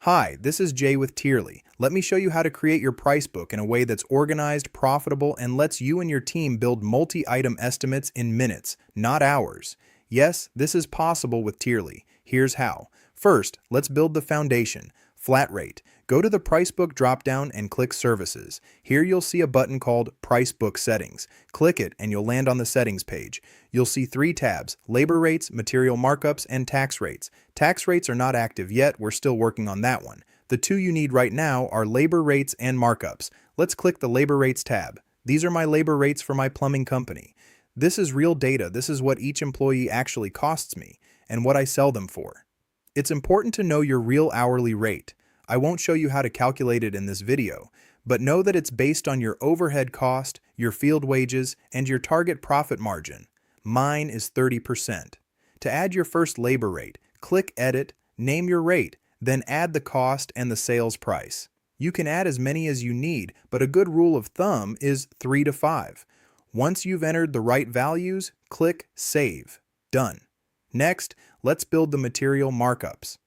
Hi, this is Jay with Tierly. Let me show you how to create your price book in a way that's organized, profitable, and lets you and your team build multi-item estimates in minutes, not hours. Yes, this is possible with Tierly. Here's how. First, let's build the foundation. Flat rate. Go to the Price Book dropdown and click Services. Here you'll see a button called Price Book Settings. Click it and you'll land on the Settings page. You'll see three tabs: Labor Rates, Material Markups, and Tax Rates. Tax rates are not active yet, we're still working on that one. The two you need right now are Labor Rates and Markups. Let's click the Labor Rates tab. These are my labor rates for my plumbing company. This is real data. This is what each employee actually costs me and what I sell them for. It's important to know your real hourly rate. I won't show you how to calculate it in this video, but know that it's based on your overhead cost, your field wages, and your target profit margin. Mine is 30%. To add your first labor rate, click Edit, name your rate, then add the cost and the sales price. You can add as many as you need, but a good rule of thumb is 3 to 5. Once you've entered the right values, click Save. Done. Next, let's build the material markups.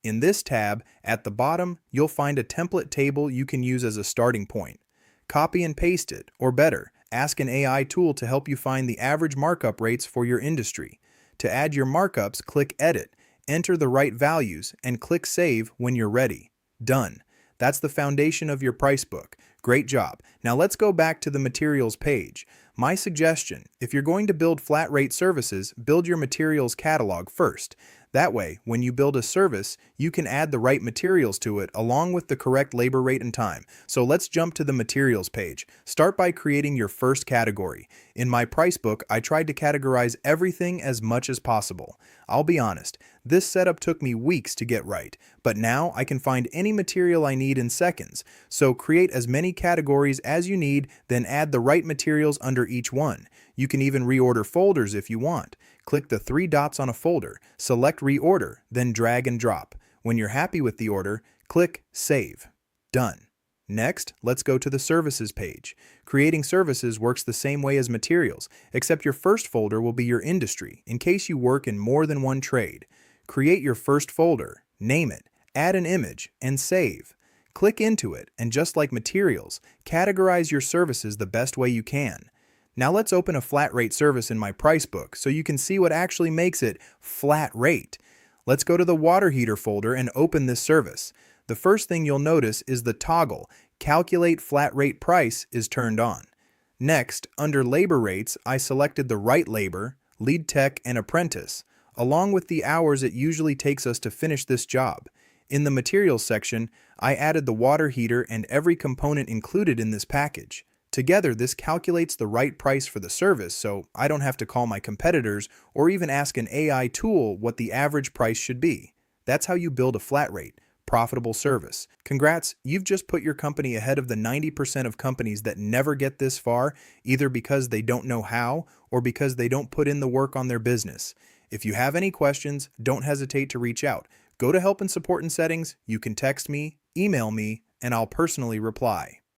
In this tab, at the bottom, you'll find a template table you can use as a starting point. Copy and paste it, or better, ask an AI tool to help you find the average markup rates for your industry. To add your markups, click Edit, enter the right values, and click Save when you're ready. Done. That's the foundation of your price book. Great job. Now let's go back to the materials page. My suggestion, if you're going to build flat rate services, build your materials catalog first. That way, when you build a service, you can add the right materials to it along with the correct labor rate and time. So let's jump to the materials page. Start by creating your first category. In my price book, I tried to categorize everything as much as possible. I'll be honest, this setup took me weeks to get right, but now I can find any material I need in seconds. So create as many categories as you need, then add the right materials under each one. You can even reorder folders if you want. Click the three dots on a folder, select Reorder, then drag and drop. When you're happy with the order, click Save. Done. Next, let's go to the Services page. Creating services works the same way as materials, except your first folder will be your industry, in case you work in more than one trade. Create your first folder, name it, add an image, and save. Click into it, and just like materials, categorize your services the best way you can. Now let's open a flat rate service in my price book so you can see what actually makes it flat rate. Let's go to the water heater folder and open this service. The first thing you'll notice is the toggle Calculate Flat Rate Price is turned on. Next, under labor rates, I selected the right labor, lead tech, and apprentice, along with the hours it usually takes us to finish this job. In the materials section, I added the water heater and every component included in this package. Together, this calculates the right price for the service, so I don't have to call my competitors or even ask an AI tool what the average price should be. That's how you build a flat rate, profitable service. Congrats, you've just put your company ahead of the 90% of companies that never get this far, either because they don't know how or because they don't put in the work on their business. If you have any questions, don't hesitate to reach out. Go to Help and Support and Settings, you can text me, email me, and I'll personally reply.